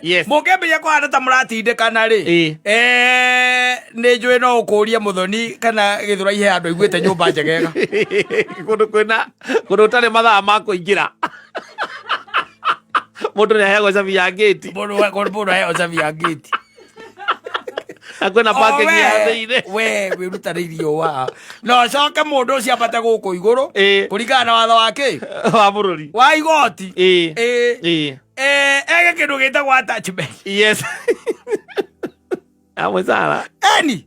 Yes. Mukembe ya kwa ta muratinde kana ri. Ni njui no ukuria muthoni kana githura ihe andu iguite nyumba njegega. Kundu tare mathaa ma kuingira. Mundu ni aheagwo cabi ya gate. Mundu aheagwo cabi ya gate. Akwena parking ya thiine. We wirutanirio wa. No coke mundu ucio abate guku iguru. Kuringana na watho wake. Wa bururi. Wa igoti. Ege kindu gitagwo attachment. Yes. Amwe Sara. Eni.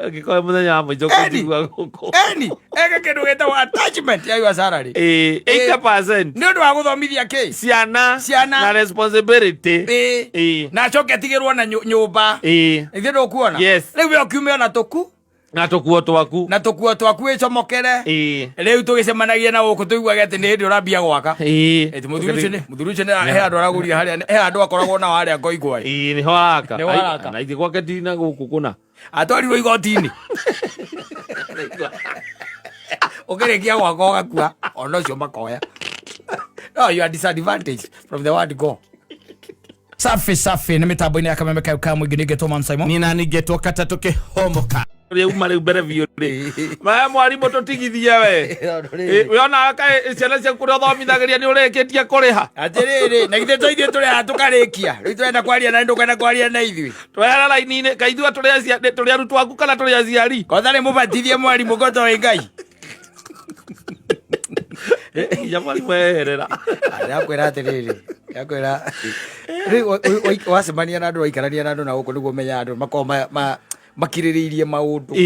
Ngikoe muthenya wa mwico kutigua guku. Eni. Ege kindu gitagwo attachment ya your salary. 8%. Ni undu wa guthomithia ki? Ciana. Na responsibility. Na coke atigirwo na nyumba. Ithe ndukuona? Yes. Riu we ukiumia na tuku. Na tukuo twaku. Na tukuo twaku icomokere. Riu tugicemanagia na guku tuiguage ati ni ndi urambia gwaka. Eti muthuru ucio ni he andu araguria haria he andu akoragwo na haria ngoigwa. Ni ho araka. Na ithi gwake tina guku kuna. Atwarirwo igoti-ini. Ukirikia gwaka ugakua ona ucio makoya. No, you are disadvantaged from the word go. Safi ni mitambo-ini ya Kameme Kauka mwingi nigetwo Man Simon. Nina nigetwo Katatuke Homoka. Uma riu mbere biu ri. Ma mwarimu tutigithia we. We ona aka ciana cia kuria thomithagiria ni ureketie kuriha. Atiriri na githe toithie turiha tukarikia. Riu turenda kwaria na ndukana kwaria na ithui. Twehera laini-ini kaithua turia arutwo aku kana turia aciari. Kotha ni mubatithie mwarimu goto we Ngai. Ya mwarimu eherera. Yakwira atiriri. Yakwira. Riu wacemania na andu waikarania na andu na guku niguo menya andu makoma makiririirie maundu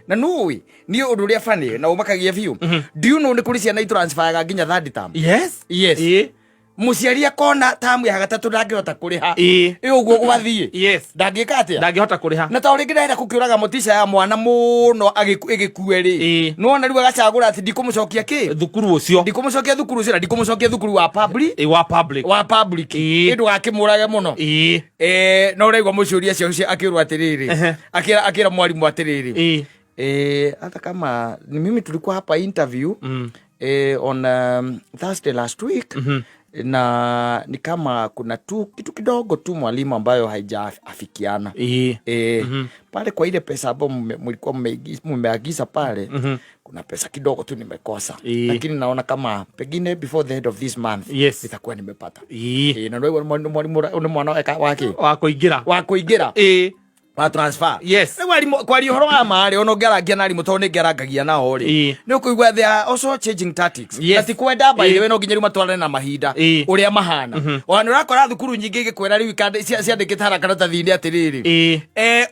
na nuwi ni undu ria funny na umakagia biu. Do you know ni kuri ciana itransferaga nginya third term? Yes. Muciari akona tamu ya gatatu ndangihota kuriha uguo gwathie ndangika atia ndangihota kuriha na ta uringi ndenda kukiuraga mutisha ya mwana muno agikue ri no na riu agacagura ati ndikumucokia ki thukuru ucio ndikumucokia thukuru ucio ndikumucokia thukuru wa public indu akimurage muno no uraigwa muciuria cio akirwa atiriri akira mwarimu atiriri hata kama ni mimi tulikuwa hapa interview on Thursday last week na ni kama kuna kitu kidogo tu mwalimu ambayo haijaafikiana pale kwa ile pesa ambayo mlikuwa mmeagiza pale kuna pesa kidogo tu nimekosa lakini naona kama pengine before the end of this month nitakuwa nimepata na ndio mwana wake wa kuingira wa transfer kwa horo wa mari ono ngeragia na rimu to ni ngerangagia na ori ni kuigwa they are also changing tactics ati kwenda by the way no nginya rimu twarane na mahinda uria mahana ona urakora thukuru nyingi gikwera riu ikande ciandikite haraka ta thindi atiriri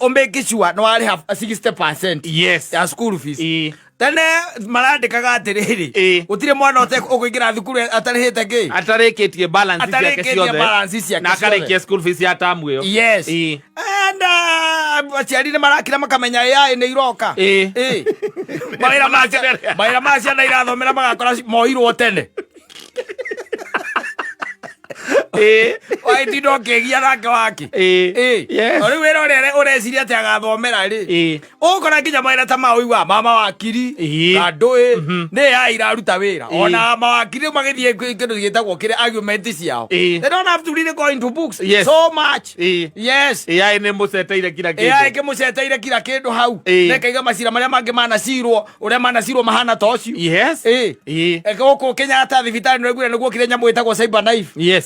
make sure no ari have 60% ya school fees tene marandikaga atiriri utire mwana ote ukuingira thukuru atarihite ki atarikitie balance ciake na akarikia school fees ya tamu iyo and aciari ni marakira makamenya AI ni iroka maira macia na irathomera magakora moirwo tene Wai tindo kegia nake wake ori wera ore ureciria ati agathomera ri ukora nginya maira ta mauigwa mama wakiri andui ni AI iraruta wira ona mawakiri magithie kindu gitagwo kire argument ciao they don't have to really go into books so much AI ni muceteire kila kindu AI ke muceteire kila kindu hau nekaiga macira maria mangi manacirwo uria manacirwo mahana tocio guku Kenya ata thibitari no niguo kire nyamu itagwo cyber knife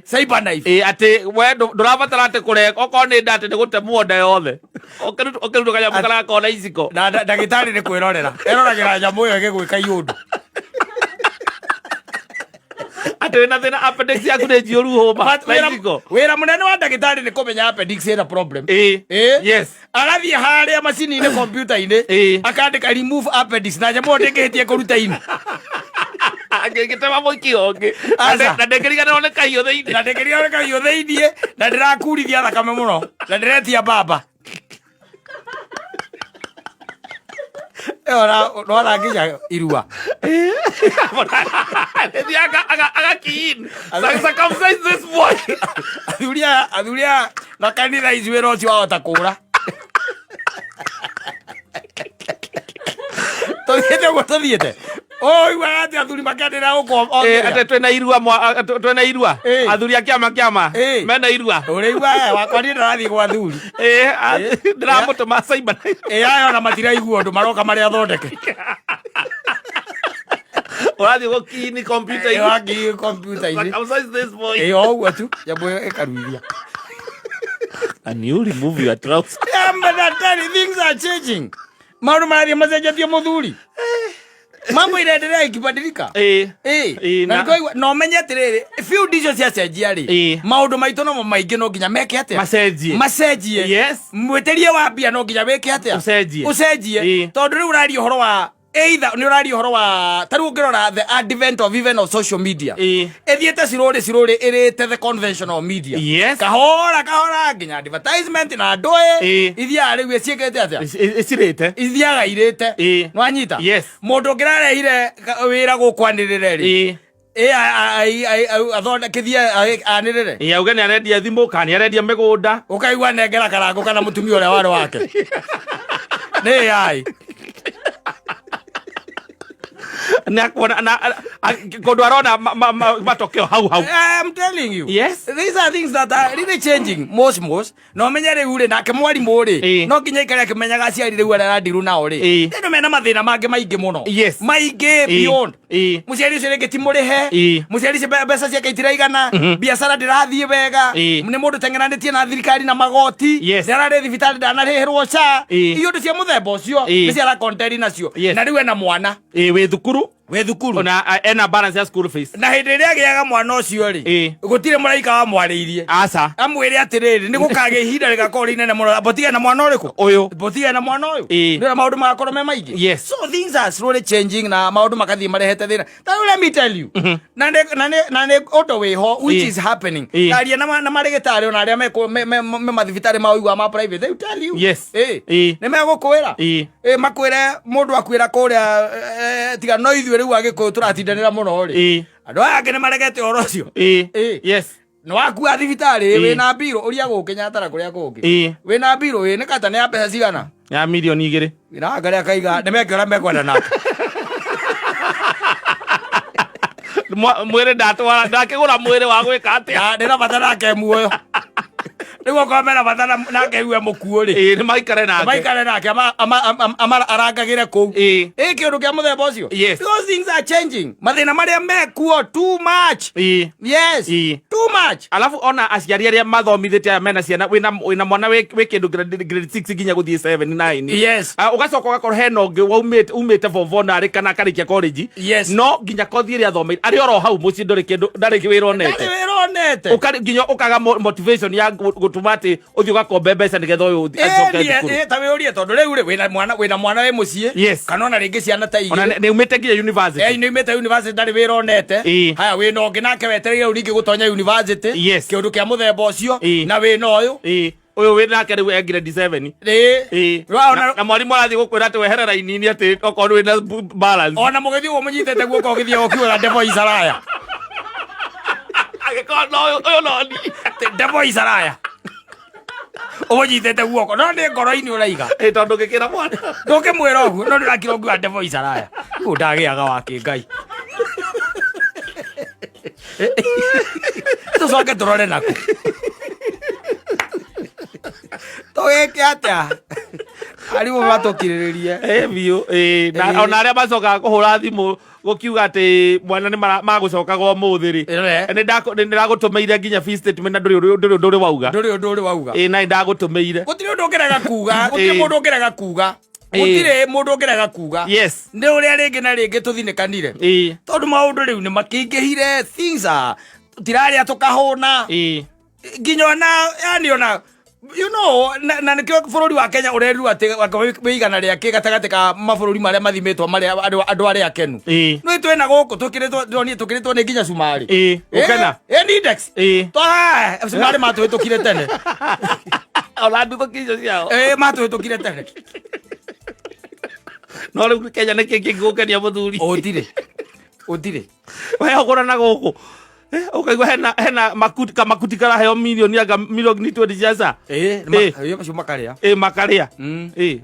cyber knife ati we ndurabatara ati kure oko ni ndate ni gutemwo nda yothe okiruka kanya mukara kona iciko na ndagitari ni kwirorera eroragira nyamu yo igigwika iundu ati wina thina appendix yaku ni njioru homa iciko wira munene wa ndagitari ni kumenya appendix ina problem agathie haria macini ni computer-ini akandika remove appendix na nyamu ndingihitie kuruta ini agigitema muikionge na ndekirigana one kahiyo theinie na ndirakurithia thakame muno na ndiretia baba no nginya irua agakiin circumcise this boy athuria na kanitha icuĩra ũcio wahota kũra tuthiĩte guo tuthiĩte oi wa ati athuri makandira uko ate twena irua athuri akiama mena irua uriwa wakwa ni ndarathi gwa athuri ndiramutuma cyber ayo na matiraigua ndu maroka mari athondeke urathi gukini computer ini waki computer ini this boy oguo tu jambo ekaruithia. And you remove your trousers. But that things are changing. Maundu marathie macenjetie muthuri. Mambo iraendelea ikibadilika. Na ngoigwa no menye atiriri few dishes cia cenjia ri. Maundu maitu no maingi no nginya meke atia. Macenjie. Yes. Mweterie wa bia no nginya weke atia. Ucenjie. Tondu riu urari uhoro wa either ni urari uhoro wa taru ngirora the advent of even of social media. Ethiete ciruri irite the conventional media. Yes. Kahora nginya advertisement na ndoe ithia riu eciekete atia. Icirite. Ithiaga irite. No anyita. Yes. Mundu ngirarehire wira gukwanirire ri. Athondekithia anirire. Auge ni arendia thimu kana arendia migunda. Ukaigua nengera karango kana mutumia uria wari wake. Ni ai. I'm telling you. Yes. These are things that are really changing. Most. No menyere ure na ke mwarimu ri. No kinya ikare akimenyaga aciari riu ara ndiru nao ri. Ndio mena mathina mange maingi muno. Yes. Maingi beyond. Muciari ucio ringi timurihe. Muciari ucio mbeca ciake itiraigana. Biacara ndirathie wega. Ni mundu tengeranitie na thirikari na magoti. Ndarare thibitari ndanarihirwo cha. Iyo ndu cia muthemba ucio. Ni cia conteri nacio. Na riu ena mwana. We thukuru. Ona ena balance ya school fees. Na hindi ria giaga mwana ucio ri. Gutire muraika wa mwariirie. Aca. Amwire atiriri ni gukage ihinda rigakora inene muno. Botiga na mwana uriku. Uyu. Botiga na mwana uyu. Ndio maundu magakorwo me maingi. Yes. So things are slowly changing na maundu makathie marehete thina. Let me tell you. Na auto way ho which is happening. Aria na marigitari ona aria me mathibitari ma uigwa ma private. They tell you. Yes. Ni megukwira. Makwire mundu akwira kuria tiga no ithu riu agikuyu turatindanira muno ri. Andu aya angĩ nĩmaregete ũhoro ũcio. Yes. Nĩ wakua thibitari wĩna mbirũ ũria gũkĩnyatara kũrĩa kũngĩ. Wĩna mbirũ nĩ kata nĩ ya mbeca cigana? Ya milioni 2. Wĩna ngarĩa kaiga nĩ meke ũrĩa mekwenda nake. Mwĩrĩ ndatwara ndakĩgũra mwĩrĩ wa gwĩka atĩa. Ndĩrabatara ke muoyo. Niguo komera batana nake iwe mukuo ri. Ni maikare nake arangagire kou. Kiundu kia muthemba ucio. Those things are changing. Mathina maria mekuo too much. Yes. Too much. Alafu ona aciari aria mathomithite mena ciana wina mwana we kindu grade 6 ginya guthie 7 9. Yes. Ugacoka ugakora hena ungi umite form 4 na arikana karikia college. No ginya kothi iria thomithite ari oro hau muci ndori kindu ndari wira onete. Ukari ginya ukaga motivation ya gutumati uthio gakombe mbeca nigetha uyu acoke thukuru. Ta wiurie tondu riu ri wina mwana we mucie kana ona ringi ciana ta igiri. Ona ni umite nginya university. Ni umite university ndari wira onete. Haya wina ungi nake wetereire uringi gutonya university. Kiundu kia muthemba ucio na wina uyu. Uyu wina nake riu grade 7. Na mwarimu arathi gukwira ati wehere raini-ini ati okorwo wina balance. Ona mugithi umunyitete guoko githie gukiura Devo Isaraya. Uyu no ni Devo Isaraya. Umunyitete guoko no ndi ngoro-ini uraiga. Tondu ngikira mwana ndungimwira uguo no ndirakira uguo Devo Isaraya. Uyu ndagiaga wake Ngai. Tucoke turore naku. Toge atia. Arimu matukiriririe. Biu. Na ona aria macoka kuhura thimu gukiuga ati mwana ni magucokaga umuthi ri. Ni ndagutumeire nginya fee statement na nduri wauga. Nduri wauga. Na ndagutumeire. Gutire undu ngiraga kuga. Gutire mundu ngiraga kuga. Gutire mundu ngiraga kuga. Yes. Ndi uria ringi na ringi tuthinikanire. Tondu maundu riu ni makingihire things are tiraria tukahuna. Nginya na yani ona you know na nikio bururi wa Kenya ureru ati wigana ria ke gatagate ka mabururi maria mathimetwo maria andu aria akenu no twena guku tukiritwo ni nginya sumari ukena index sumari matwitukire tene ola ndu tukijo ciao matwitukire tene no riu Kenya ni kingukenia muthuri utire we ogora na guku. Ukaigwa hena makuti kara heo milioni aga milioni 20 jaza. Yo macio makaria. Makaria.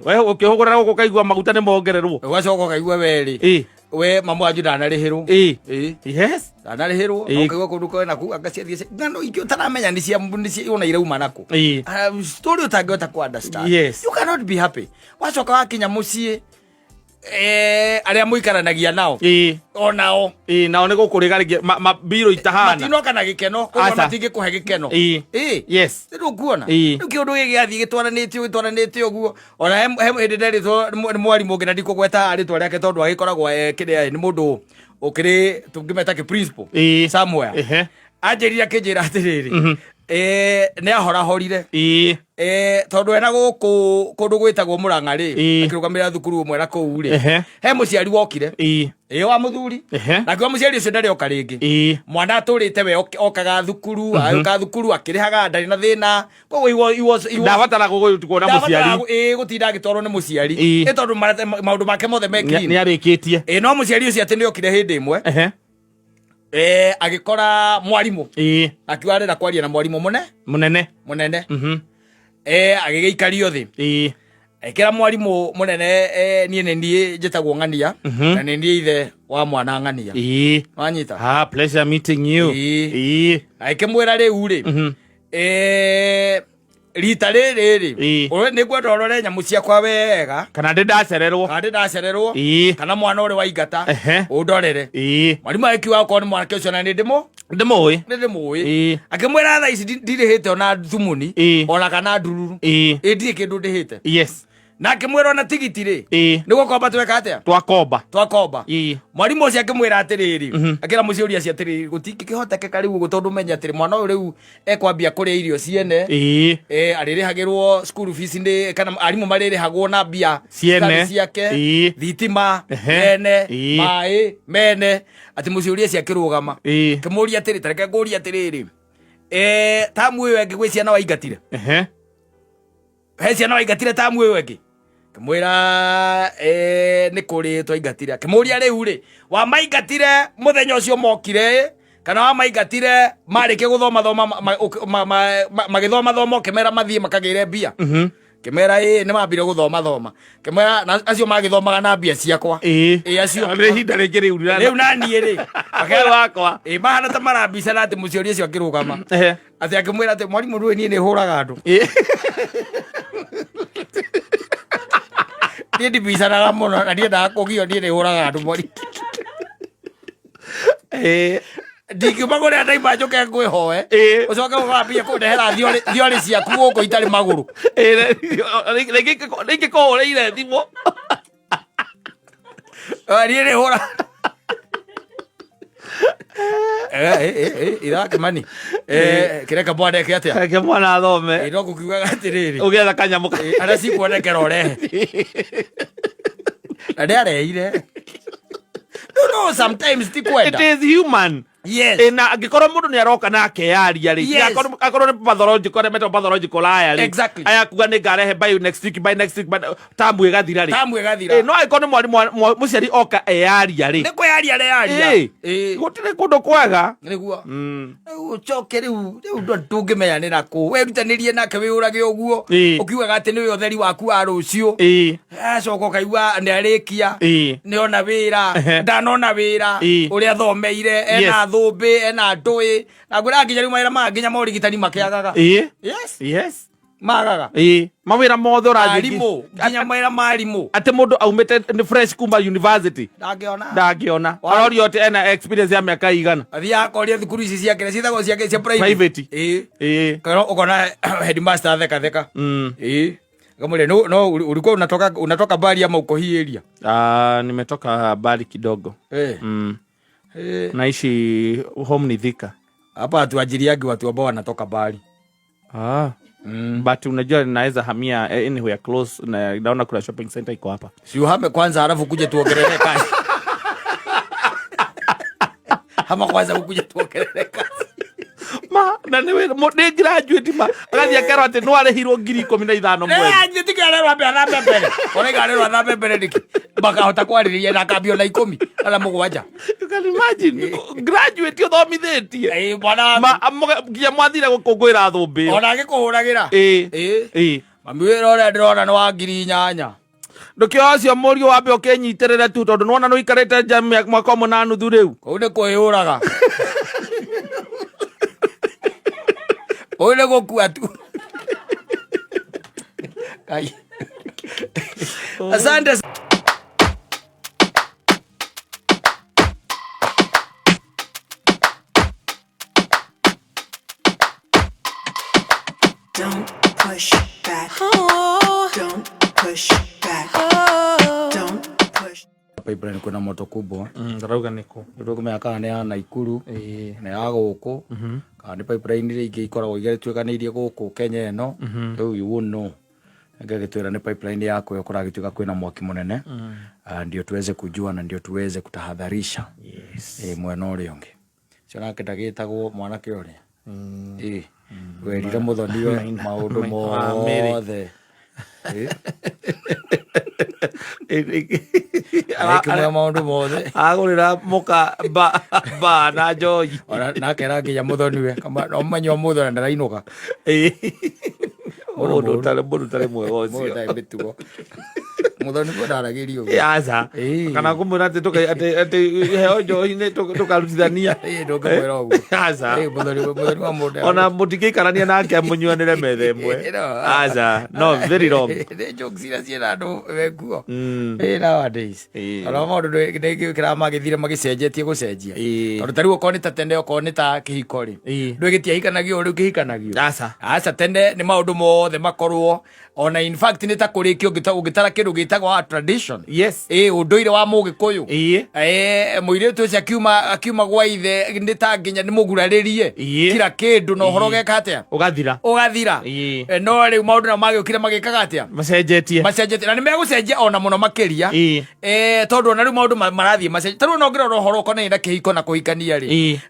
We ukihugura guko kaigwa maguta ni mongererwo. Ugacoka kaigwa weri. we mamu wanyu ndanarihirwo yes ndanarihirwo ukigwa kundu ko naku agaciathie ngano ingĩ utaramenya ni cia ona irauma naku story utangĩhota ku understand you cannot be happy wacoka wakinya muciĩ aria muikaranagia nao onao nao nĩ gũkũrĩga mabiro itahana matinoka na gĩkeno koguo matingĩkũhe gĩkeno yes rĩu kuona rĩu kĩũndũ gĩgĩathiĩ gĩtwaranĩte ũguo ona he hĩndĩ nderĩtwo nĩ mwarimũ ũngĩ na ndikũgweta rĩtwa rĩake tondũ agĩkoragwo kĩrĩa nĩ mũndũ ũkĩrĩ tũngĩmeta principal somewhere anjĩrire akĩnjĩra atĩrĩrĩ nĩ ahorahorire tondu ena gũkũ kũndũ gwĩtagwo Mũrang'a akĩrũgamĩrĩra thukuru ũmwe na kũu he mũciari wokire wa mũthuri nake mũciari ũcio ndarĩ oka rĩngĩ mwana atũrĩte we okaga thukuru agĩũka thukuru akĩrĩhaga ndarĩ na thĩna koguo ndabatara kuona mũciari gũtinda agĩtwarwo nĩ mũciari tondũ maũndũ make mothe mekire nĩ arĩkĩtie no mũciari ũcio atĩ nĩ okire hĩndĩ ĩmwe agikora mwarimu akiwarira kwaria na mwarimu munene agigikario thi ekira mwarimu munene nie nie njitagwo Ng'ania na nie ithe wa mwana Ng'ania wanyita pleasure meeting you akimwira riu ri rita rĩrĩ ũrĩ nĩngwenda ũrore nyamũ ciakwa wega kana ndacererwo kana mwana ũrĩ waingata ũndorere mwarimũ akiuga okorwo nĩ mwanake ũcio na ndĩmũĩ akĩmwĩra thaa ici ndirĩhĩte ona thumuni ona kana ndururu ndirĩ kĩndũ ndĩhĩte na akĩmwĩra ona tigiti nĩ gũkomba tweka atĩa twakomba mwarimũ ũcio akĩmwĩra atĩrĩrĩ akĩra mũciũria acio atĩrĩrĩ gũtingĩkĩhotekeka rĩu ũguo tondũ menye atĩrĩ mwana ũyũ rĩu ekwambia kũrĩa irio ciene arĩrĩhagĩrwo school fees kana arimũ marĩrĩhagwo na mbia ciake thitima mene maĩ mene atĩ mũciũria acio akĩrũgama akĩmũria atĩrĩ ta reke ngũrie atĩrĩrĩ tamu ĩyo ĩngĩ gwĩ ciana waingatire he ciana waingatire tamu ĩyo ĩngĩ kamwira nĩ kũrĩ twaingatire akĩmũria rĩu rĩ wamaingatire mũthenya ũcio mokire kana wamaingatire marĩkia gũthoma magĩthoma kĩmera mathiĩ makagĩre mbia kĩmera nĩ mambire gũthoma kĩmera acio magĩthomaga na mbia ciakwa acio nĩ ihinda rĩngĩ rĩu naniĩ rĩ wakwa mahana ta marambicana na atĩ mũciũria ũcio akĩrũgama atĩ akĩmwĩra atĩ mwarimũ rũĩ niĩ nĩ hũraga andũ niĩ ndibicanaga mũno na ndiendaga kũgio niĩ nĩ hũraga andũ mori ndingiuma kũrĩa ndaima njũke ngwĩhoe ũcoke ũgambia kũndehera thiorĩ ciaku gũkũ itarĩ magũrũ rĩngĩ kũhũrĩire thimũ niĩ nĩ hũraga irakĩmani kĩreka mwandeke atĩa reke mwana athome no gũkiugaga atĩrĩrĩ ũgĩetha kanyamũ arĩa cikuonekera ũrehe na ndĩareire no sometimes ti kwenda it is human na angĩkorwo mũndũ nĩ aroka na akeyaria rĩ akorwo nĩ pathological aya rĩ aya kuga nĩ ngarehe by next week tamu ĩgathira rĩ no angĩkorwo nĩ mwarimũ mũciari oka eyaria rĩ nĩ kwĩyaria areyaria gũtirĩ kũndũ kwega nĩguo ũcoke rĩu ndũngĩmenyanĩra kũ wĩrutanĩrie nake wĩyũrage ũguo ũkiugaga atĩ nĩwe ũtheri waku wa rũciũ acoka ũkaigua nĩ arĩkia nĩona wĩra ndanona wĩra ũrĩa athomeire ena thũmbĩ ena ndũĩ na ngwĩra nginya rĩu mawĩra maya nginya maũrigitani makĩagaga magaga mawĩra mothe ũrathimũ nginya mawĩra marimũ atĩ mũndũ aumĩte nĩ fresh kuma university ndangĩona arorio atĩ ena experience ya mĩaka igana athiaga akoria thukuru ici ciake ciĩtagwo ciake cia private kana ũkona headmaster atheka Gamule no ulikuwa unatoka bali ama uko hii area? Nimetoka bali kidogo. Naishi home ni Thika. Hapa hatuajiriagi watu ambao wanatoka bali. But unajua naweza hamia anywhere close na naona kuna shopping center iko hapa. Si uhame kwanza halafu kuja tuongelee kazi. Hama kwanza ukuje tuongelee kazi. Na niwe ni graduate agathia kero ati no arehirwo 15,000 mwezi ndikiarerwa mbe athambe mbere ona igarerwa athambe mbere ndiki bakahota kwarĩrĩria na kambio na 10 ala mũgwanja. You can imagine graduate uthomithitie bwana nginya mwathire gũkũngũĩra thũmbĩ ona agĩkũhũragĩra mami wĩra ũrĩa ndĩrona nĩ wa 8,000 ndukio acio murio wambe ukinyitirire tu tondu nona no ikarite jam mwaka umwe na nuthu riu kou ni kwiyuraga kou ni gukua tu kai asante. Don't push back. Oh. Don't push back. Oh. Don't push. Pipeline kuna moto kubwa. Ndarauga niko. Ndio kumeka ne ya Naikuru. Ne ya guku. Kana pipeline ile ikoragwo igeretwekaneirie guku Kenya eno. Riu you won't know. Ngagitwira ni pipeline yako yokuragituka kwina mwaki munene. Ndio tuweze kujua na ndio tuweze kutahadharisha. Yes. Mwena uri ungi. Cio nake ndagitagwo mwanake uri. Werire muthoni we maundu mothe akimwe maundu mothe agurira muka ba na njoi nake ranginya muthoni we kama no manyo muthoni ndarainuka mundu tare mwega ucio muthoni bitugo muthoni ko ndaragirio yaza kana kumura ati heo njoi ne tukarutithania ndungimwira uguo yaza muthoni wa mundu ona mutikikarania nake munyuanire methe mwe aza no very wrong the jokes ira ciera andu wekuo nowadays ona maundu ndikira magithire magicenjetie gucenjia tondu tariu ukoni ta tende ukoni ta kihiko ri ndwigitia hikanagio uri kihikanagio aca tende ni maundu mothe makorwo ona in fact ni ta kurikio ugitara kindu gitagwa tradition. Yes. Unduire wa Mugikuyu. Muiretu ucio akiuma gwa ithe ni ta nginya ni muguraririe kira kindu no horo geka atia ugathira no riu maundu na magiukire magikaga atia macenjetie na ni megucenjia ona muno makiria tondu ona riu maundu marathie macenjia taru no ngira horo kone na kihiko na kuhikania ri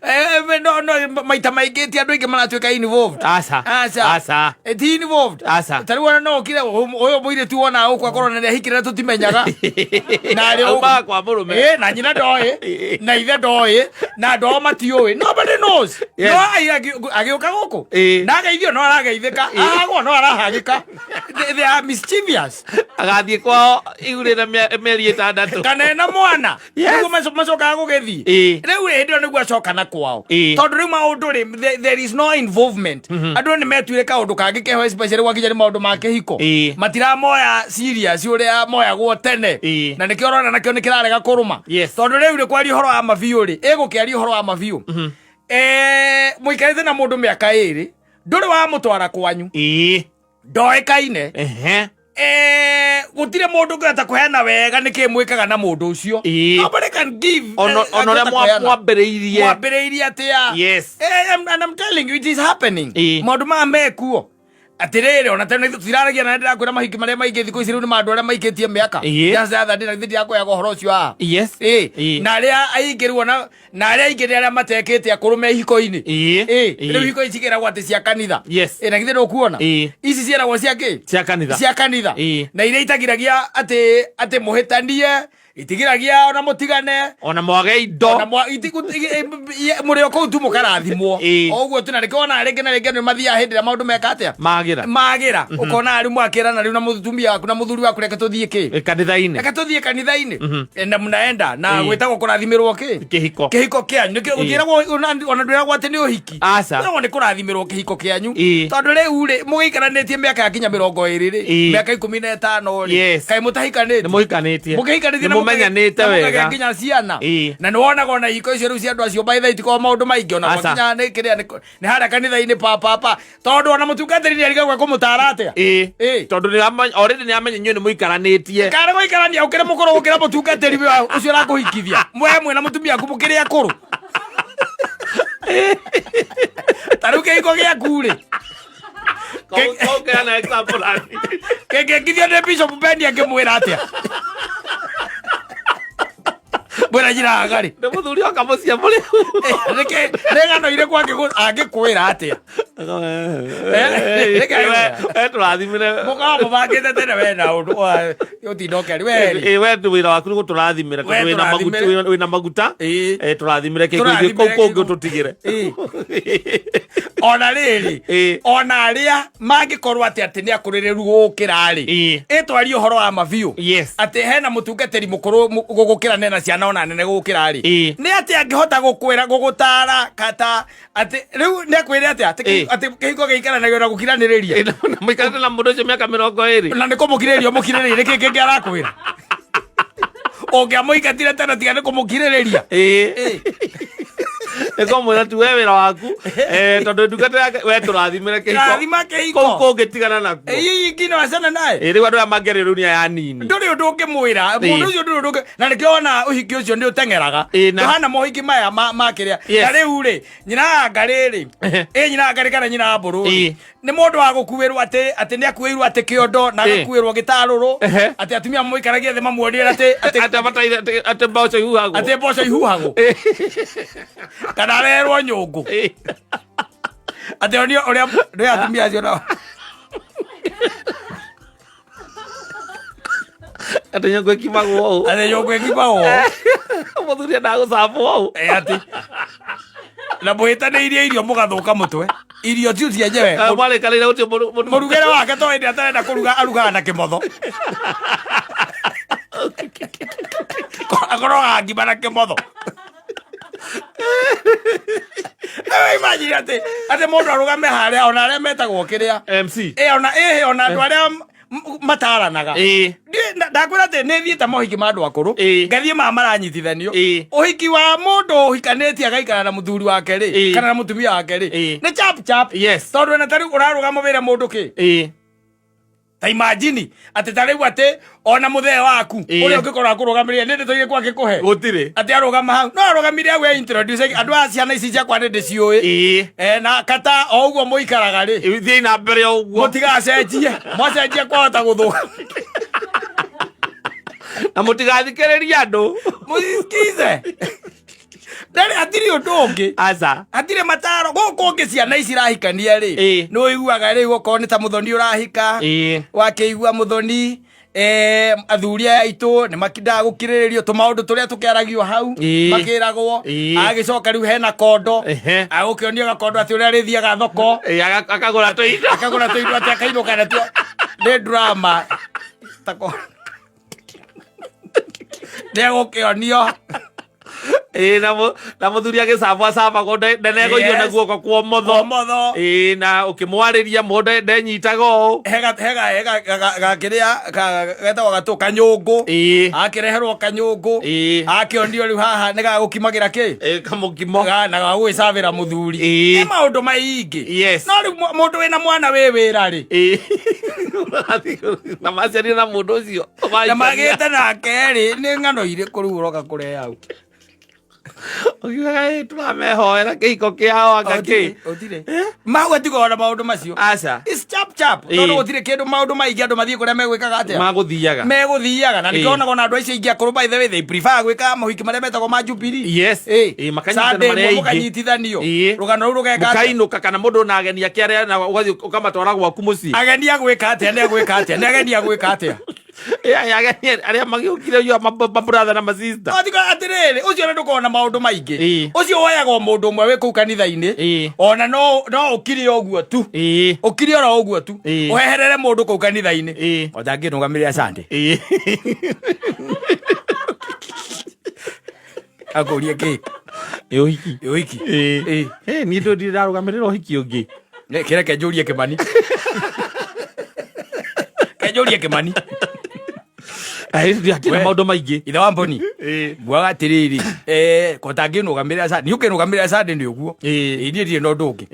no maita maingi ti andu ingi maratweka involved asa ti involved taru ona no kire uyo muiretu ona ukwa korona ni hikira tutimenyaga na riu ba kwa murume na nyina ndoe na ithe ndoe na ndo matioi nobody knows no agiuka guku na geithio no arageithika agwo no arahagika they are mischievous agathie kwa igurira meri itandatu kanena mwana nigo macoka gugethi riu ndio niguo acoka na kwao tondu riu maundu ri there is no involvement andu ni metuire kaundu kangi keho especially wakinya ni maundu ma kihiko matiramoya serious uria moya gwo tene na nikio rona nakio nikirarega kuruma tondu riu ri kwari horo wa mabiu ri igukiari horo wa mabiu muikarite na mundu miaka iri nduri wa mutwara kwanyu ndoekaine gutire mundu ngata kuheana wega nikimwikaga na mundu ucio nobody can give onoria mwambiriirie atia and I'm telling you it is happening maundu ma mekuo atirere ona tena tiraragia na ndira kwira mahiki maria maingi thiku ici riu ni mandu aria maikitie miaka yaza thandi na thithi yako ya gohoro ucio na aria aingiru na aria aingi aria matekete akuru me hiko-ini riu hiko icikira gwate cia kanitha na githe no kuona ici ciera gwa ciake cia kanitha na iria itagiragia ati muhitanie itigiragia ona mutigane ona mwage indo ona murio kou tu mukarathimwo oguo tu na rikona aringi na ringi ni mathia hindira maundu meka atia magira ukona ari mwakira na riu na muthutumia waku na muthuri waku reke tuthie kanitha-ini na mnaenda na gwitagwo kurathimirwo kihiko kianyu nikio gutiragwo ona ndwiragwo ati ni uhiki no ni kurathimirwo kihiko kianyu tondu riu ri mugikaranitie miaka ya kinya 20 ri miaka 15 ri kai mutahikanitie menyanite wega nginya ciana na ni wonaga na iko icio riu cia andu acio by the itiko maundu maingi ona kinya ni kiria ni hara kanitha-ini papa tondu ona mutungatiri ni arigagwa kumutara atia tondu ni already ni amenya nyu ni muikaranitie kare guikarania ukire mukoro gukira mutungatiri ucio arakuhikithia mwemwe na mutumia aku mukire akuru taruke iko gia kure na example ani kithia ni Bishop Bendi akimwira atia bora jira agari ndio muthuri akamucia muri reke ngano ire kwake agikwira atia turathimire mukamo bagite tene we na undu utindokeri we wira waku ni guturathimira tondu wina maguta turathimire kingi kungi tutigire ona riri ona aria mangikorwo ati ni akurireru gukira ri etwari uhoro wa mabiu ati hena mutungateri mukuru gugukira nena ciana ona nene gukira ri ni ati angihota gukwira gugutara kata ati riu ni akwire ati kihiko giikara na gura gukiraniriria na muikarite na mundu ucio miaka 20 na ni kumukiriria mukiriria kiki arakwira oge amoikatire tena tigane kumukiriria eko mwena tu wewe na waku tondu ndungata yake we turathimire kihiko ko gitigana naku ngino wasana naye riu andu amangere runia ya nini nduri undu ngimwira mundu ucio nduri undu na nikiona uhiki ucio ni utengeraga hana mohiki maya makiria na riu ri nyina ngariri nyina ngari kana nyina mburu ni mundu wa gukuwirwo ati ni akuwirwo ati kiondo na gakuwirwo gitaruru ati atumia muikaragia the mamuonie ati mboco ihuhago ati mboco ihuhago kana rerwo nyungu ati onio uria ri atumia acio na ati nyungu ikimagwo muthuri ndagucambwo ati na muhitaniirie irio mugathuka mutwe irio tiu cienyewe mwarikanire ucio murugere wake to indi atarenda kuruga arugaga na kimotho akoroga ngima na kimotho imagine ati mundu arugame haria ona aria metagwo kiria MC ona andu aria mataranaga ndakwira ati ni thiete mohiki ma andu akuru ngathie maranyitithanio uhiki wa mundu uhikanitie agaikara na muthuri wake ri kana na mutumia wake ri ni chap tondu ena tari urarugama wira mundu ki ta imagine ati tariu ati ona muthee waku uria ungikorwa kurugamiria nindi toige kwake kuhe gutire ati arugama hau no arugamire agwe introduce andu a ciana ici ciakwa ndi ciui na kata o uguo muikaraga ri thii na mbere o uguo mutigacenjie mwacenjie kwahota guthuka na mutigathikiriria andu musikize ndari atiri undu ungi aza atire mataro guku ungi ciana ici rahikania ri no iguaga ri guko ni ta muthoni urahika wakeigua muthoni athuria aitu ni makindaga gukiriririo tumaundu turia tukiaragio hau makiragwo agicoka riu hena kondo agukionio gakondo ati uria rithiaga thoko akagura tuindo ati akainuka na tu ni drama tako nego kionio na muthuri agicabwa caba ndenego iyo na guoko kwa motho na ukimwariria mundu ndenyitago hega kiria getagwo gatu kanyungu akireherwo kanyungu akionio riu haha ni gagukimagira ki kamukimo na gagwicabira muthuri ni maundu maingi no riu mundu wina mwana wi wira ri na maciari na mundu ucio na magite nake ri ni ng'ano iriku riu uroka kurea hau okiugaga turamehoera kihiko kiao agaki mau atigora maundu macio aca chap tondu gutire kindu maundu maingi andu mathie kuria megwikaga atia meguthiaga na nikionaga na andu acio ingi akuru by the way they prefer gwika mahiki maria metagwo ma Jubilee makanyitithanio rugano ru rugeka mukainuka kana mundu na ageni ake aria na ukamatwara gwaku mucii ageni agwika atia ni ageni agwika atia aria magiukire yo mabrother na masista atika atiriri ucio ndukona maundu maingi ucio woyaga mundu umwe wi ku kanitha-ini ona no ukiri oguo tu ukiri ora oguo tu uheherere mundu ku kanitha-ini otanginugamire Sunday akurie ki uhiki ni ndo ndirarugamirira uhiki ungi kireke njurie Kimani kenjurie Kimani ndia maundu maingi ithe wa Mboni bwaga atiriri kotanginugamira Sunday ni ukinugamira Sunday ni uguo ni ndie no ndungi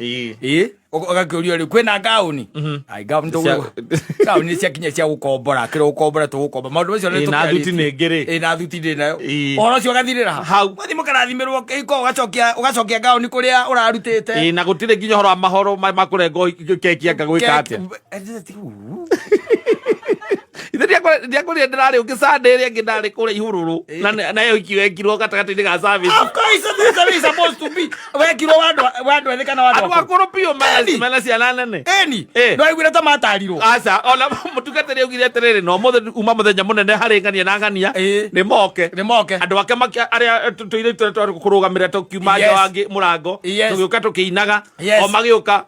agakiurio ri kwina gauni ai gauni to gauni cia kinya cia gukombora kiro gukombora to gukomba maundu macio ni na thuti ni ngiri na thuti ndi nayo oro cio gathirira hau mathi mukarathimirwo kiko ugacokia gauni kuria urarutite na gutire nginya horo mahoro makurengo keki anga gwika atia Dia ko ndari ukisande ri ngindari kule ihururu na yo ikiwe kiro katakati ga service. Of course it is supposed to be. We kiro wadu ethekana wadu. Atu akoro pio mana cia nane. Eni. No igwira ta matariro. Asa ona mutugatire ugire terere no mothe uma muthenya munene hari ngania na ngania ni moke. Andu ake aria tuire kurugamira tukiuma nja wangi murango tugiuka tukiinaga o magiuka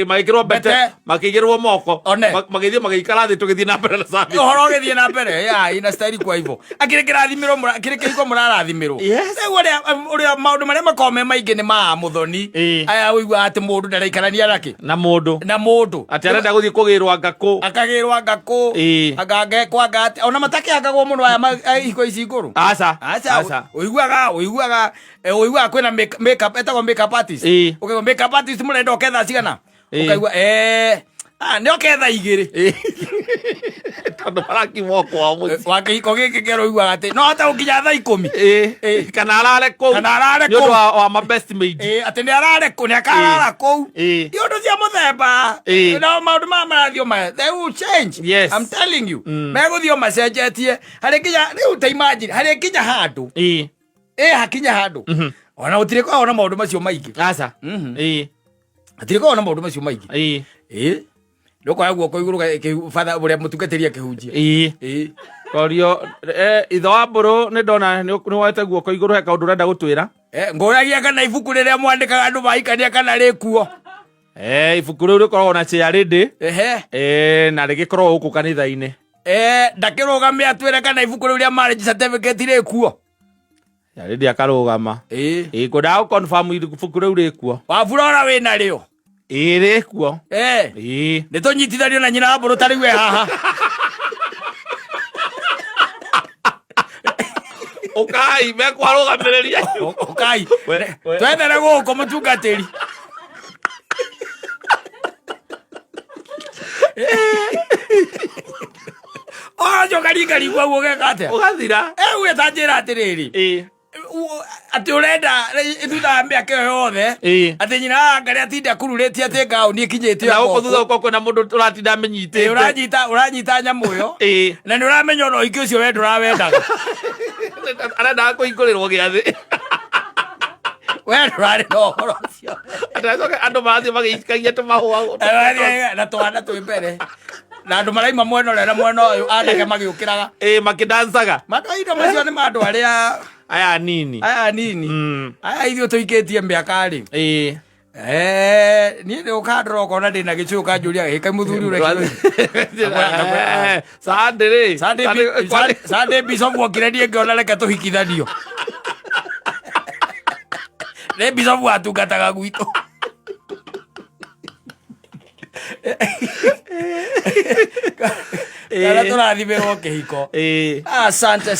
magikirwo bete makigirwo moko magithie magikara thi tugithie na mbere na service. Ohoro githie na mbere ya ina style kwa hivyo akire kirathimiro kire kiko murarathimiro uria maundu maria makome maingi ni ma muthoni aya uigwa ati mundu ndaraikara araki na mundu ati arenda guthie kugirwa ngaku akagirwa ngaku agage kwa ngati ona matake agagwo muno aya iko ici nguru asa uigwaga kwina makeup etagwo makeup artist ukigwa makeup artist murenda oketha cigana ukaigwa ne oketha igiri tondu baraki moko amu wakiko giki kero igwa ati no ata ukinya tha 10 kana arare ku nyodo wa my best mate ati ne arare ku ne akarara ku iondo cia muthemba no maundu marathio ma they will change. I'm telling you meguthio macenjetie hari kinya riu ta imagine hari kinya handu hakinya handu ona utire kwa ona maundu macio maingi asa atire kwa ona maundu macio maingi Loko ya guoko iguru father buria mutungateria kihunjia korio itho wa mburu ni ndona ni wete guoko iguru he kaundu renda gutwira ngoragia kana ibuku riria mwandikaga andu maikania kana rikuo ibuku riu rikoragwo na cia rindi na rigikorwo guku kanitha-ini ndakirugame atwire kana ibuku riu ria marriage certificate rikuo ya rindi akarugama ngwenda confirm ibuku riu rikuo wabura wina rio rikuo ni tunyitithanio na nyina mburu tariwe haha ukai me kwarugamiria ukai twethere guko mutungatiri jokari kwa uge kate ugathira we tanjira atiriri ati urenda ithuda mbia ke yothe ati nyina ngari atinda kurureti ati ngao ni kinyite na uko thutha uko na mundu uratinda menyite uranyita nyamu yo na ni uramenya no iki ucio we ndurawendaga arenda kuingurirwo giathi we ndurari no horo cio atacoka andu marathie magikagia tumahua na twana twi mbere na andu maraima mweno rera mweno uyu anake magiukiraga makidansaga madoido macio ni mandu aria aya nini aya ithio tuiketie miaka ri ni ndi ukandora ukona ndina gicu kanjuria gikai muthuri ure Sunday bishop wokire nie ngiona reke tuhikithanio ne bishop atungataga gwitu kana turathimirwo kihiko asante.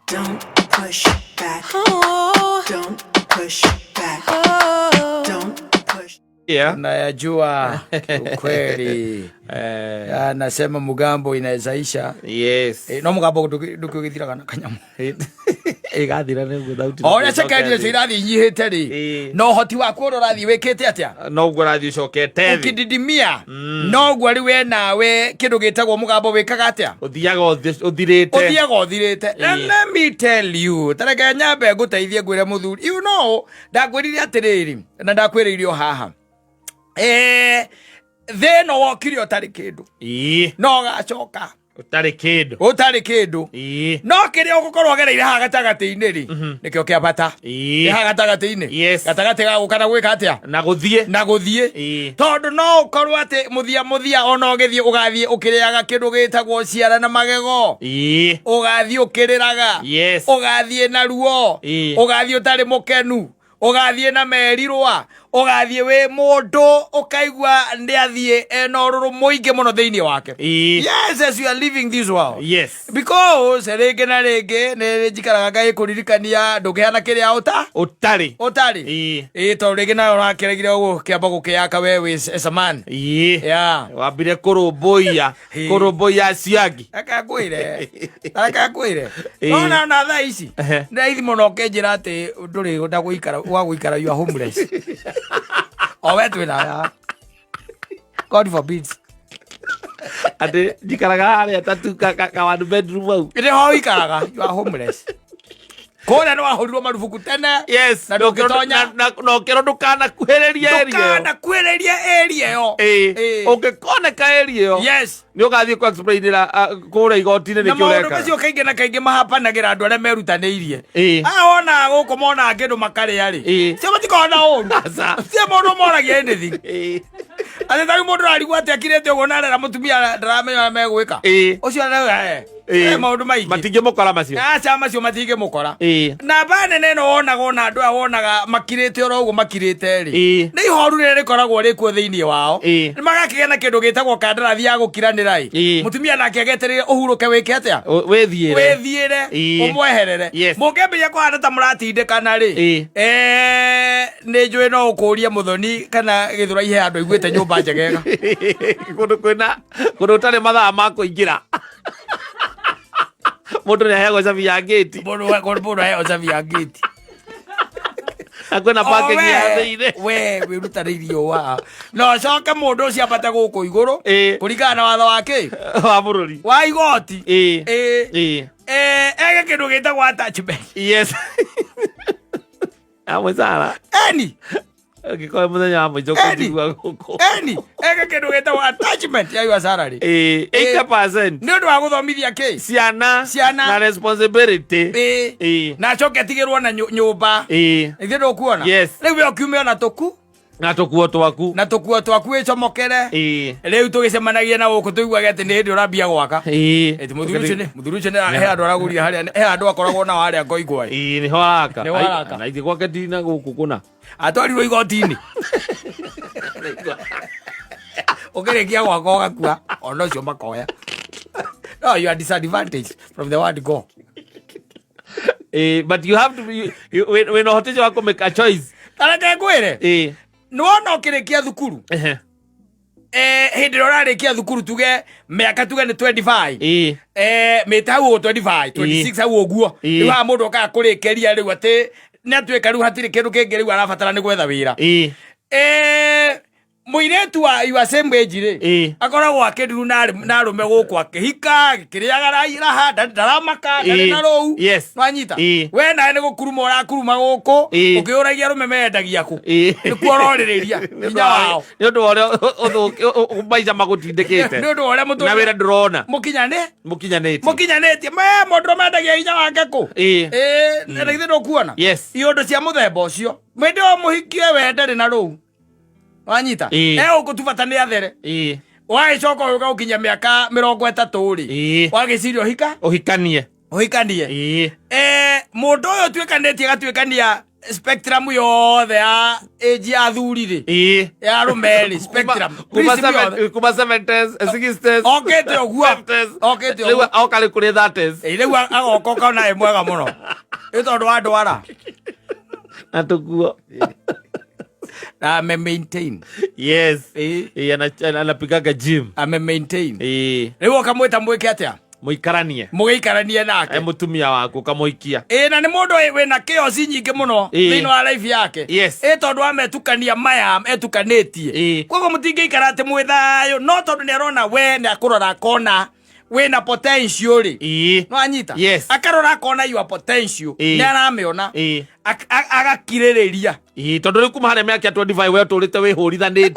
Don't push back. Oh. Don't push back. Oh. Don't push. Nayajua ukweli. Anasema mugambo inawezaisha. No mugambo ndukugithira kana kanyamu. Igathira ni without. Ora second cio irathi nyihite ri. No hoti wa kurorathi wikite atia? No gurathi cokete. Ukididimia. No gwari we nawe kindu gitagwo mugambo wikaga atia? Uthiaga uthirite. Let me tell you. Tareke nyambe nguteithie ngwire muthuri. You know, ndagwirire atiriri na ndakwiririo haha. Theno wokire utari kindu no gacoka utari kindu no kiria ugukorwo gereire ha gatagati-ini ri nikio kia bata ha gatagati-ini gatagati ga gukana gwika atia na guthie tondu no ukorwo ati muthia ona ugithie ugathie ukiriaga kindu gitagwo ciara na magego ugathie ukiriraga ugathie na ruo ugathie utari mukenu ugathie na merirwa ugathie we mundu ukaigua ndi athie eno ruru muinge muno thiini wake. Yes, as you are living this world. Yes. Because rege na rege ne njikaraga ngai kuririkania ndukiana kiria utari to rege na urakeregire uguo kiamba gukiyaka we as a man. Yeah. Wambire kuruboia ciagi akakwire na tha ici ndaithi muno kenjira ati nduri ndaguikara wa guikara you are homeless. Owe twina God forbid. Ade njikaraga haria tatu ka one bedroom au ire ho ikaraga you are homeless. Kona no ahorirwo marufuku tene. Yes, no kero ndukana kuhereria area yo. Ungikone ka area yo. Yes. Ni ugathie ku explainira kura igoti-ini ni kiureka. Na maundu kaingĩ na kaingĩ mahapanagira andu aria merutanĩirie. Ona gũkũ mona kĩndũ makarĩa rĩ. Cio matikona ũru. Cio mũndũ moragia anything. Ati tari mũndũ arigwo atĩ akirĩte ũguo na arera mũtumia ndaramenya megwĩka. Ũcio nĩ maundu maingi matingĩmũkora macio. Aca macio matingĩmũkora. Na banene no wonaga ona andu a wonaga makirĩte oro ũguo makirĩte rĩ. Nĩ ihoru rĩrĩa rĩkoragwo rĩkuo thĩinĩ wao. Nĩ magakĩgĩa na kĩndũ gĩtagwo kandarathi ya gũkiranĩra ĩ. Mutumia nake ageterere ũhurũke wĩke atĩa. Wĩthiĩre ũmweherere. Mũngĩambĩrĩria kũhana ta mũratindĩkana rĩ. Nĩ njũĩ no ũkũria mũthoni kana gĩthũra ihe andũ aiguĩte nyũmba njegega. Kũndũ ũtarĩ mathaa ma kũingĩra. Mũndũ nĩ aheagwo cabi ya gate. Mũndũ aheagwo cabi ya gate. Akwena parking ya thĩinĩ. We wĩrutanĩirie wa. No coke mũndũ ũcio ambate gũkũ igũrũ. Kũringana na watho wake. Wa bũrũri. Wa igoti. Ege kĩndũ gĩtagwo attachment. Yes. Amwĩcara. Angĩkorwo mũthenya wa mũico kũnjigua gũkũ. Ege kĩndũ gĩtagwo attachment ya your salary. 8%. Nĩ ũndũ wa gũthomithia kĩ? Ciana na responsibility. Na acoke atigĩrwo na nyũmba. Ithuĩ ndũkuona? Rĩu we ũkiume ona tũku. Na tũkuo twaku wĩcomokere. Rĩu tũgĩcemanagia na gũkũ tũiguage atĩ nĩ hĩndĩ ũrambia gwaka. Ati mũthuri ũcio nĩ he andũ aragũria harĩa, he andũ akoragwo nao harĩa Ngoingwa. Nĩho araka. Na ithe gwake ndina gũkũ kũna. Atwarirwo igoti-inĩ. Ũkĩrĩkia gwaka ũgakua, ona ũcio makoya. No, you are disadvantaged from the word go. But you have to be, when ũhotete wa make a choice. Tareke ngwĩre. Nĩwona ũkĩrĩkia thukuru. Hĩndĩ ĩrĩa ũrarĩkia thukuru tuge mĩaka tuge nĩ 25. Mĩta hau 25, 26 hau ũguo. Rĩu haha mũndũ okaga kũrĩkĩria rĩu atĩ nĩatuĩka rĩu hatirĩ kĩndũ kĩngĩ rĩu arabatara nĩ gwetha wĩra. Mũirĩtu wa your same age rĩ akoragwo akĩndiru na arũme gũkũ akĩhika gĩkĩrĩaga raha ndaramaka ndarĩ na rũu wanyita we nawe nĩ gũkuruma ũrakuruma gũkũ ũkĩũragia arũme mendagia kũ nĩkuo ũrorĩrĩria hinya wao nĩ ũndũ wa ũrĩa maica magũtindĩkĩte nĩ ũndũ wa ũrĩa na wĩra ndũrona mũkinyanĩtie mũndũ mendagia hinya wake kũ na githĩ ndũkuona iũndũ cia mũthemba ũcio mwĩndĩ o mũhikie we ndarĩ na rũu wanyita ũkũtubata nĩ athere wagĩcoka ũgĩũka gũkinya mĩaka 30 rĩ wagĩciria ũhikanie mũndũ ũyũ ũtuĩkanĩtie agatuĩkania spectrum yothe ya age ya athuri rĩ ya arũme rĩ spectrum kuma 70s 60s okĩte ũguo rĩu oka rĩ kũrĩ 30s rĩu agoka ũkona ĩ mwega mũno ĩ tondũ wa ndwara na tũkuo ame maintain anapigaga gym ame maintain rĩu ũkamwĩta mwĩke atĩa mũgĩikaranie nake mũtumia waku kamuikia na nĩ mũndũ wĩna chaos nyingĩ mũno thĩinĩ wa life yake tondũ ametukania maya etukanĩtie koguo mũtingĩikara atĩ mwĩ thayũ no tondũ nĩ arona we nĩ akũrora kona wĩna potential rĩ no anyita akarora kona your potential nĩ aramĩona agakirĩrĩria tondũ rĩu kuma harĩa mĩaka 25 we ũtũrĩte wĩhũrithanĩtie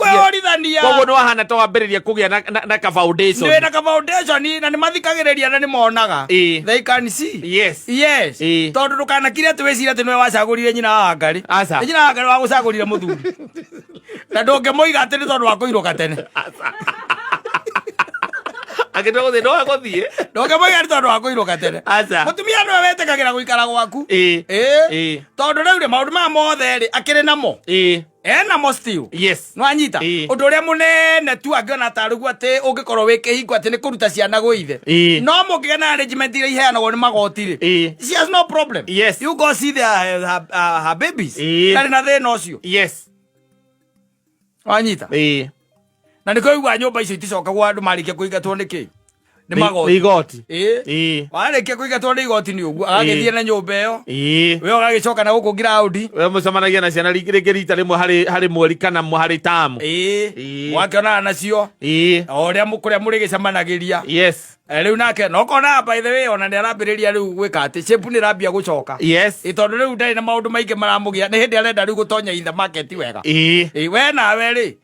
koguo nĩ wahana ta wambĩrĩria kũgĩa na ka foundation na ka foundation na nĩ mathikagĩrĩria na nĩ monaga they can see tondũ ndũkanakire atĩ wĩciria atĩ nĩwe wacagũrire nyina wa Wangari nyina wa Wangari wa gũcagũrire mũthuri na ndũngĩmũiga atĩ nĩ tondũ wa kũirũka tene Agitwa guthi no agothie. Ndoke mwega tondu wa kuiruka tene. Acha. Mutumia no wetekagira guikara gwaku. Tondu riu maundu ma mothe ri akiri namo. Ena mo still. Yes. No anyita. Undu uria munene tu angiona tarugu ati ungikorwo wi kihingo ati ni kuruta ciana guithe. No mukigena arrangement ira iheanagwo ni magoti ri. She has no problem. Yes. You go see her babies. Kari na thina ucio. Yes. Anyita. Na niko igwa nyumba icio iticokagwo andu marikia kuingatwo niki. Ni magoti. Igoti. Warikia kuingatwo ni igoti ni uguo. Agagithie na nyumba iyo. We ugagicoka na guku ground. We mucamanagia na ciana rigi rita rimwe hari mweri kana hari tamu. Wakiona nacio. Oria mukuria muri gicamanagiria. Yes. Riu nake no kona by the way ona ni arambiriria riu gwika ati shape ni rambia gucoka. Yes. Itondu riu ndari na maundu maingi maramugia ni hindi arenda riu gutonya in the market wega. We nawe ri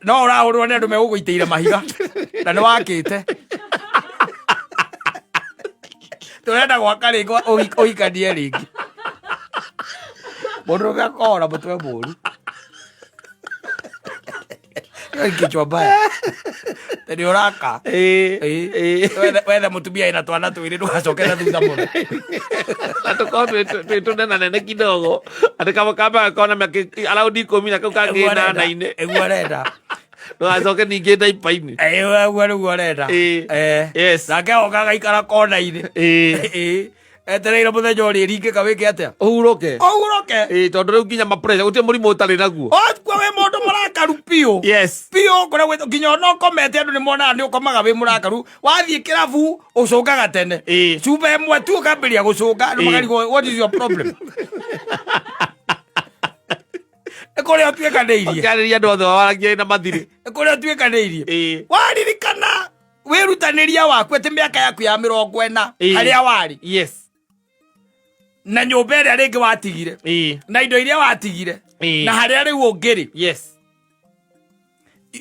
no urahurwo ni andu meguguiteire mahiga na ni wakite turenda gwaka ringo uhikanie ringi mundu gakora mutwe muru kichwa mbaya tani uraka wethe mutumia ina twana twiri ndugacoke na thutha muno atuko tunena nene kidogo atikaba kaba kona me alaudi komina kau kangena na ine egwarenda ndugacoke ningi ndaipa-ini urenda yes nake okagaikara kona-ini etereire muthenya uri ringika wike atia uhuruke tondu riu nginya mapressure gutie murimu utari naguo kwa we mundu murakaru pio yes pio kore we nginya no komete andu ni mona ni ukomaga we murakaru wathie kirabu ucungaga tene chupa imwe tu ukambiria gucunga andu magarigo what is your problem ekore atwekanirie kariria andu othe waragia na mathiri ekore atwekanirie waririkana wirutaniria waku ati miaka yaku ya 40 haria wari yes na nyumba iria ringi watigire na indo iria watigire na haria riu ungiri yes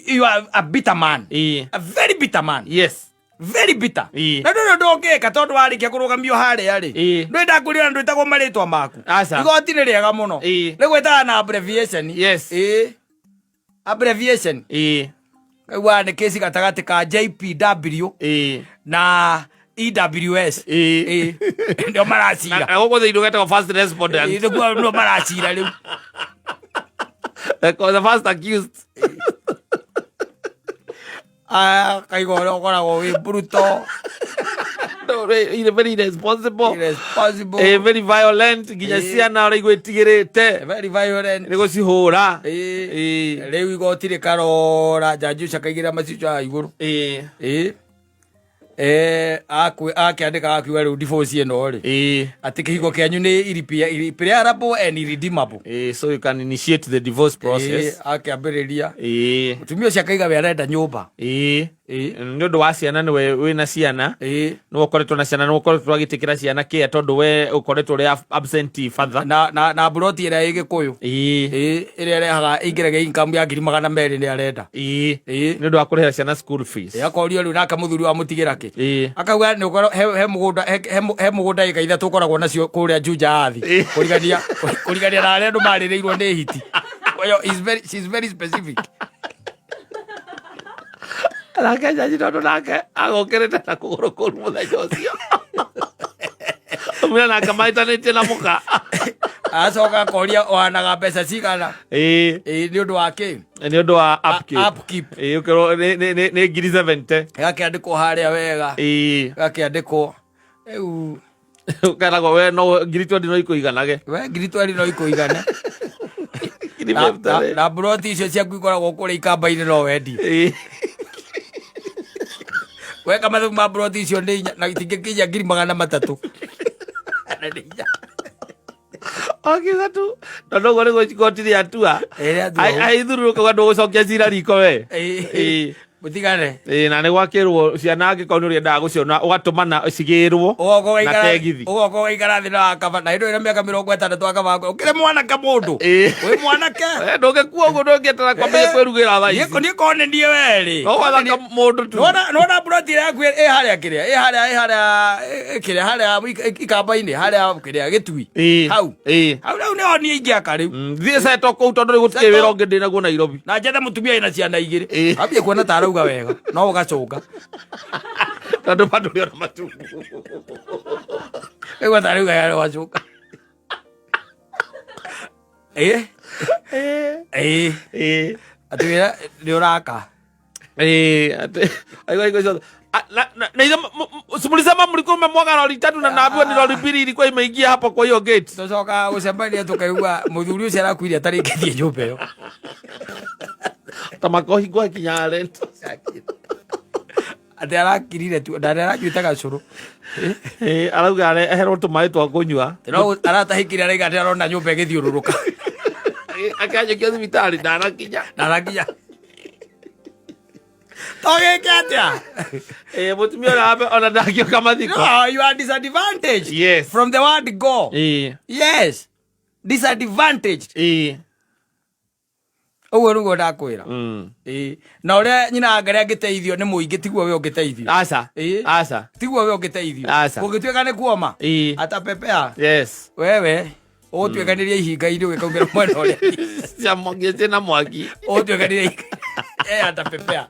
you are a bitter man a very bitter man yes very bitter na ndu ndungika tondu warikia kurugamio haria ri ndwenda kuria ndu itagwo maritwa maku igoti ni riega muno rigwetaga na abbreviation yes abbreviation kaigua ni kesi gatagati ka JPW na EWS ndio maracira agogo thei ndugeta first respondent ndio maracira riu the first accused kaigua okoragwo wi brutal very irresponsible very violent nginya ciana uraigua itigirite very violent ni gucihura riu igoti rikarora janju cakaigira macica iguru akiandika akiuga riu divorce ino ri ati kihigo kianyu ni irreparable and irredeemable so you can initiate the divorce process akiambiriria mutumia ucio akaiga we arenda nyumba ni undu wa ciana niwe wina ciana ni ukoretwo na ciana ni ukoretwo agitikira ciana kia tondu we ukoretwo uri absentee father na broti ira igikuyu ira rehaga ingirege income ya 200 ni arenda ni undu wa kurihira ciana school fees yakorio riu naka muthuri wa mutigira ki akauga ni ukoro he mugunda ika itha tukoragwo nacio kuria Juja athi kurigania na aria andu maririirwo ni hiti she's very specific nake jaji tondu nake agokirite na kuguru kuru muthenya ucio umira na kamaitanĩtie na muka acoka koria ohanaga mbeca cigana ni undu wa ki ni undu wa upkeep ukirwo ni ngiri 70 gakiandikwo haria wega gakiandikwo riu ukeragwo we no ngiri 20 no ikuiganage we ngiri 20 no ikuigane na broti icio ciaku ikoragwo kuria ikamba-ini no wendi weka mathugu ma broti icio na itingikinya 300 akiuga tu tondu uguo niguo igoti riatua aithururuka ndu gucokia cira riko we mutigane na ni gwakirwo ciana angĩkorwo nĩ ũrĩendaga gũciona ũgatũmana cigĩrwo na tegithi ũgoka ũgaikara thĩ na kaba na hĩndĩ ĩrĩa mĩaka 60 akaba ũkĩrĩ mwanake mũndũ wĩ mwanake ndũngĩkua ũguo ndũngĩetera kwambia kwĩrugĩra thaa ici niĩ konenie werĩ no wathaka mũndũ tu nona broti ĩrĩa yaku ĩ harĩa kĩrĩa harĩa ikamba-inĩ harĩa kĩrĩa gĩtui hau nĩho niĩ ingĩaka rĩu thiĩ seto kũu tondũ rĩu gũtirĩ wĩra ũngĩ ndĩ naguo Nairobi na njethe mũtumia ĩna ciana igĩrĩ ambie kuona ta utarauga wega no ugacoka tondu bado uri ona matungu ego tarauga ya wacoka ati ni uraka ati aigo na hizo simulisema mlikuwa mmemwaga lori 3 na naambiwa ni lori 2 ilikuwa imeingia hapo kwa hiyo gate. Tucoka gucembania tukaigua muthuri ucio arakuire atarikithie nyumba iyo tamakohi kwa kinyare ati arakirire tu ndare arajuita gacuru arauga aherwo tumai twa kunyua no aratahikire araiga ati arona nyumba igithiururuka akaje kia thibitari ndarakinya Oye, Katia. Mutumia na ona ndakio kama thiko. No, you are disadvantaged. Yes. From the word go. Yes. Disadvantaged. Uwe rugo ndakwira. Na ore nyina ngare ngiteithio ni muingi tiguo we ungiteithio. Asa. Tiguo we ungiteithio. Ungituika ni kuoma. Atapepea. Yes. Wewe otuikaniria ihinga iri wikaumira mwena ore. Ciamogiete na mwaki. Otuikaniria atapepea.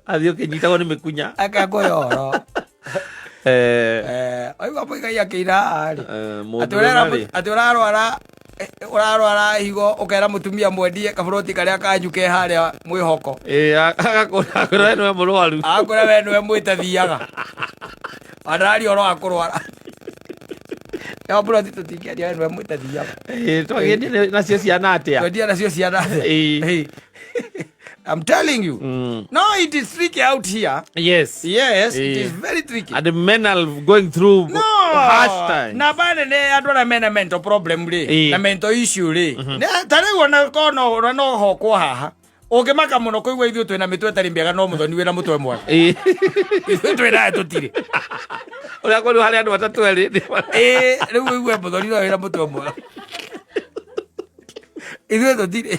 Adio kinyitagwo ni mikunya akagoyoro ayo apo igai akira ari urarwara higo ukera mutumia mwendie kaburoti karia kanyuke haria mwihoko agakora no murwaru akora we no mwitathiaga arari oro akurwara ya buroti tutingia no mwitathiaga twagendi nacio ciana atia twagendi nacio ciana atia I'm telling you. No, it is tricky out here. Yes. It is very tricky. And the men are going through harsh times. Na bane ne adora mental problem re. Na mental issue re. Ne tare wona kono no ho kwa haha. Ogimaka muno koigwa ithu twina mitwe tari mbega no muthoni wira mutwe mwa. Ithu twina tutire. Ora ko hari andu batatu eri. Riu igwe muthoni no wira mutwe mwa. Ithuĩ tũtirĩ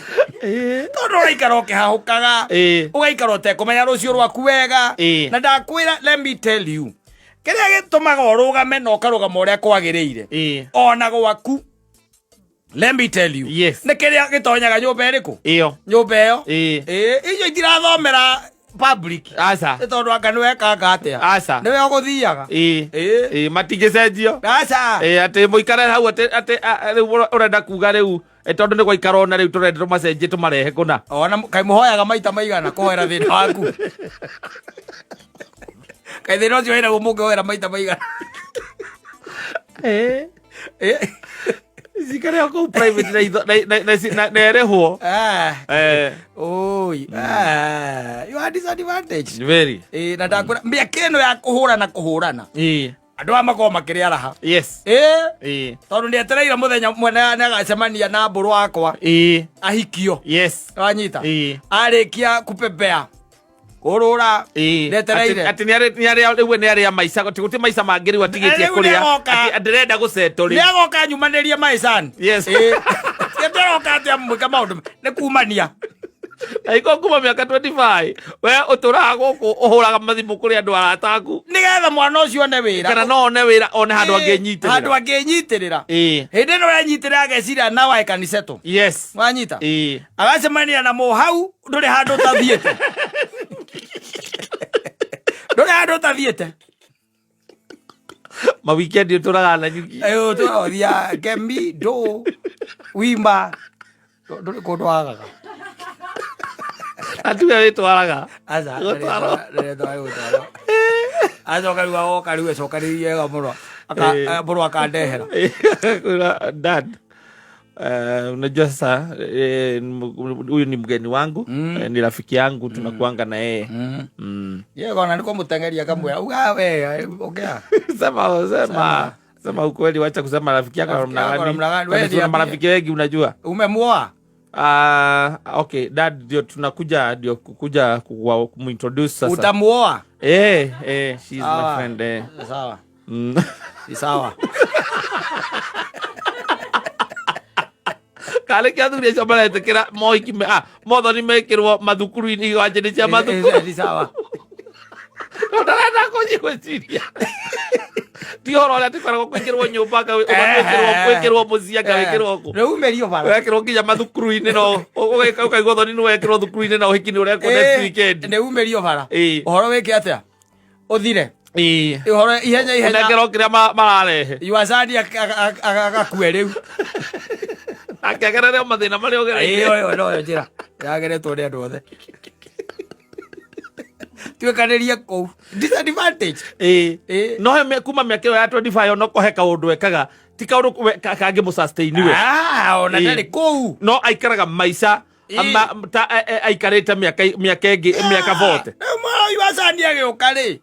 tondũ ũraikara ũkĩhahũkaga ũgaikara ũtekũmenya rũciũ rwaku wega na ndakwĩra let me tell you kĩrĩa gĩtũmaga ũrũgame na ũkarũgama ũrĩa kwagĩrĩire ona gwaku let me tell you nĩ kĩrĩa gĩtonyaga nyũmba ĩrĩkũ nyũmba ĩyo icio itirathomera public nĩ tondũ anga nĩwekanga atĩa nĩwe ũgũthiaga matingĩcenjio atĩ mũikare hau atĩ rĩu ũrenda kuga rĩu tondu ni gwaikara ona riu turenda macenjie tumarehe kuna ona kai muhoyaga maita maigana kuhera thina waku kai thina ucio wina gumunge maita maigana zikare ako private na erehwo you are disadvantaged very na ndakura mbia keno ya kuhurana andu amako makiri araha tondu ni etereire muthenya mwene ne agacemania na mburu wakwa ahikio wanyita arikia kupepea kurura netereire ati ni ari maisha guti maisha mangiri watigitie kuria ati ndirenda gusettori niagoka nyumanirie maisha yeteroka ati amwika maundu ni kumania aiko kuma miaka 25 we uturaga guku uhuraga mathimu kuri andu arataku nigetha mwana ucio one wira kana no one wira one handu anginyitirira hindi no yanyitirira ageciria na wa kaniseto wanyita agacemania na mo hau nduri handu tathiete nduri handu tathiete ma weekend uturaga na nyuki turathia kembi do wimba nduri kundwagaga atuya witwaraga aza kariwa kariwe sokariye ga muro muro akandehera dad unajua sasa huyu ni mgeni wangu ni rafiki yangu tunakuanga na yeye yeye gona niko mutengeria kamwe uga we ongea sema ukweli wacha kusema rafiki yako namna gani wewe tuna marafiki wengi unajua umemuoa okay dad ndio tunakuja ndio kukuja kumintroduce sasa utamuoa she's my friend sawa si sawa kale kia thuri cio maretekera mohiki mothoni mekirwo mathukuru-ini iwanje cia mathukuru si sawa ndarenda kũnjigwĩciria ti horo ria tikoragwo kwingirwo nyumba ka wikirwo muzia ka wikirwo ku riu merio bara wekirwo nginya mathukuru-ini no ukaigwo thoni ni wekirwo thukuru-ini na uhiki ni urekwo next weekend ni umerio bara uhoro wiki atia uthire uhoro ihenya nekerwo kiria mararehe iwazadi akakue riu akagerere mathina maria ugereire no njira yageretwo ni andu othe twekanirie kou disadvantage no he kuma miaka ya 25 no kohe kaundu ekaga ti kaundu kangi mu sustain we ona ndari kou no aikaraga maisha aikarite miaka ingi miaka vote iwazadi agiukari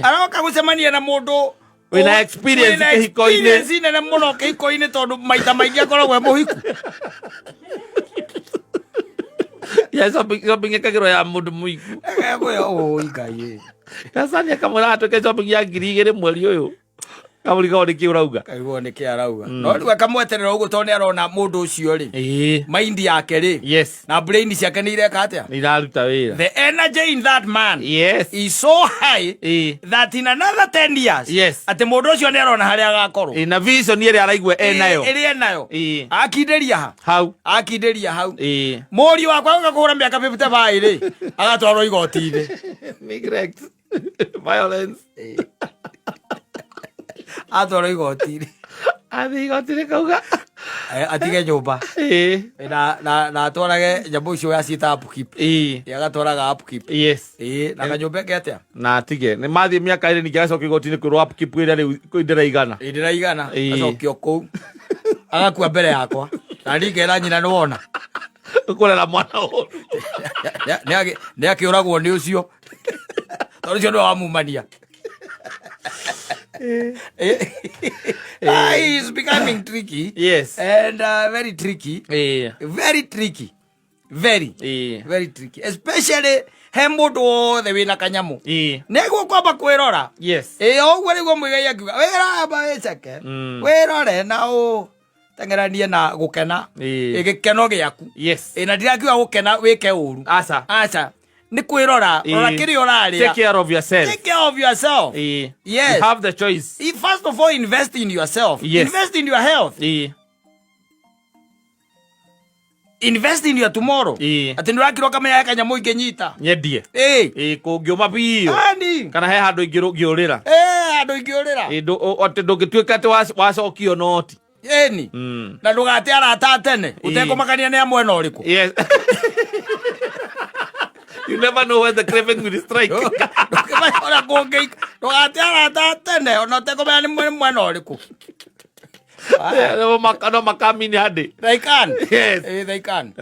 aroka gucemania na mundu wina experience kihiko-ini nene muno kihiko-ini tondu maita maingi akoragwo muhiku shopping ikagirwo ya mundu muiku igai Hasani akamwira atoke shopping ya 2,000 mweri uyu kamuriga ni ki urauga kaigwo ni ki arauga no riu akamweterera uguo tondu arona mundu ucio ri mind yake ri na brain ciake ni ireka atia ni iraruta wira. The energy in that man is so high that in another 10 years ati mundu ucio ni arona haria agakorwo na vision iri araigwa enayo akinderia hau muri wakwa ugakuhura miaka 55 ri agatwarwo igoti-ini neglect violence atwara igoti-ini athi igoti-ini kauga atige nyumba na atwarage nyamũ icio yaciĩta upkeep agatwaraga upkeep na kanyũmba ke atia na atige nĩ mathiĩ mĩaka ĩrĩ ningĩ agacoka igoti-inĩ kwĩrwo upkeep ĩrĩa rĩu ndĩraigana acokio kũu agakua mbere yakwa na ndingera nyina nĩ wona kũrera mwana ũru nĩ akĩũragwo nĩ ũcio tondũ ũcio nĩ wamumania. He's becoming tricky. And very tricky. Very tricky. Very tricky. Especially he mundu wothe wina kanyamu niguo kwamba kwirora oguo niguo mwigai akiuga wiramba wiceke wirore na tengeranie na gukena gikeno giaku na ndirakiuga gukena wike uru aca ni kwirora rora kiri oraria. Take care of yourself. Take care of yourself. Yes. You have the choice. First of all, invest in yourself. Invest in your health. Invest in your tomorrow. Ati ndurakirwo kamenya kanyamu inginyita nyendie kungiuma biu kana he handu ingiurira handu ingiurira ati ndungituika ati wacokio noti na ndugate arata tene utekumakania ni amwe na uriku. You never know when the craving will strike. Ora gonge ndugate arata tene ona utekumenya ni mwe na uriku. No makamini hadi. They can. Yes. They can.